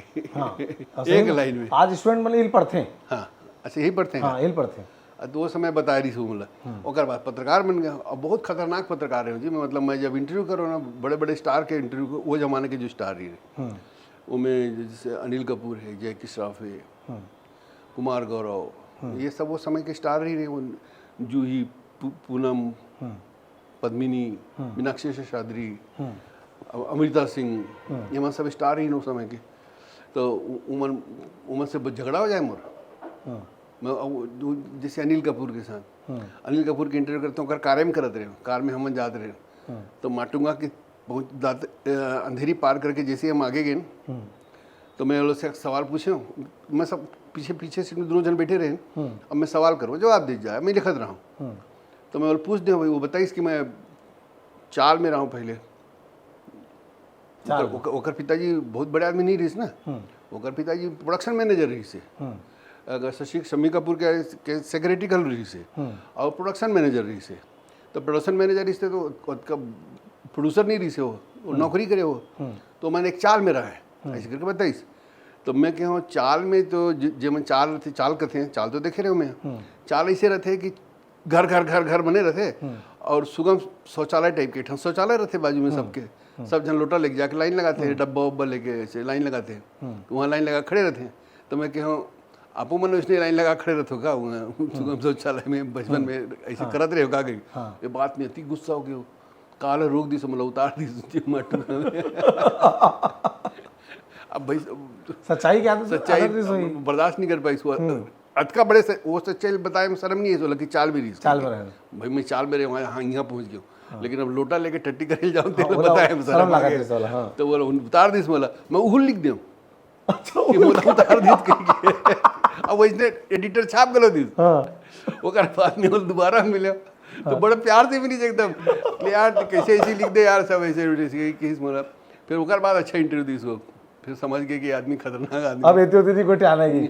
की हाँ एक लाइन में। आज स्टूडेंट मतलब इल पढ़ते हैं। हाँ अच्छा यही पढ़ते हैं हाँ इल पढ़ते हैं। तो वो समय बता रही थी मतलब ओकर बाद पत्रकार बन गया और बहुत खतरनाक पत्रकार है जी। मैं मतलब मैं जब इंटरव्यू करो ना बड़े बड़े स्टार के इंटरव्यू को, वो जमाने के जो स्टार ही है उनमें जैसे अनिल कपूर है, जय किसराफ है, कुमार गौरव, ये सब वो समय के स्टार ही रहे। जूही, पूनम, पद्मिनी, मीनाक्षी शेषाद्री, अमृता सिंह, ये मतलब सब स्टार ही उस समय के। तो उमन से झगड़ा हो जाए मोर मैं जैसे अनिल कपूर के साथ अनिल कपूर के इंटरव्यू करते हैं कार में करते रहे, कार में हम जाते रहे तो माटूंगा कि बहुत अंधेरी पार करके जैसे हम आगे गए तो मैं उनसे एक सवाल पूछे, मैं सब पीछे पीछे सीट में दोनों जन बैठे रहे। अब मैं सवाल करूँ जवाब दे जाए, मैं लिखत रहा हूँ तो मैं पूछ दूँ भाई वो बताइए कि मैं चाल में रहा हूँ पहले। ओकर पिताजी बहुत बड़े आदमी नहीं रही ना, ओकर पिताजी प्रोडक्शन मैनेजर रही से, अगर शम्मी कपूर के सेक्रेटरी कल रही से और प्रोडक्शन मैनेजर रही से। तो प्रोडक्शन मैनेजर रही से तो प्रोड्यूसर नहीं रही से, वो नौकरी करे वो। तो मैंने एक चाल में रहा है ऐसे करके बताइए। तो मैं कहूँ चाल में तो जो मैं चाल करते हैं, चाल तो देखे रहे हो मैं, चाल ऐसे रहते कि घर घर घर घर बने रहते और सुगम शौचालय टाइप के शौचालय रहते बाजू में सबके, सब जन लोटा लेके जाके लाइन लगाते हैं, डब्बा उब्बा लेके ऐसे लाइन लगाते हैं, तो वहाँ लाइन लगा खड़े रहते हैं। तो मैं कहूँ आपो मन उसने लाइन लगा खड़े रहते हो का सुगम शौचालय में बचपन में ऐसे करत रहे हो का गई। ये बात में अति गुस्सा हो गया, काला रोक दी मतलब उतार दी मटू। अब भाई सच्चाई क्या था, सच्चाई बर्दाश्त नहीं कर पाई इसको, अटका बड़े से वो सच्चाई बताए में शर्म नहीं है सो कि चाल भी रही चाल में रहे भाई मैं चाल में रहे वहाँ हाँ यहाँ पहुँच गया, लेकिन अब लोटा लेके टट्टी करे जाऊँ तो बताए शर्म आ गया। तो बोला उतार दी बोला मैं उहुल लिख दूँ उतार दी। अब वैसे एडिटर छाप गलो दी वो कर बाद में दोबारा मिले तो बड़े प्यार से भी नहीं एकदम यार कैसे ऐसे लिख दे यार सब ऐसे किस मोला। फिर वो बाद अच्छा इंटरव्यू दी, फिर समझ गए कि आदमी खतरनाक आदमी। अब एती होती थी कोई आना ही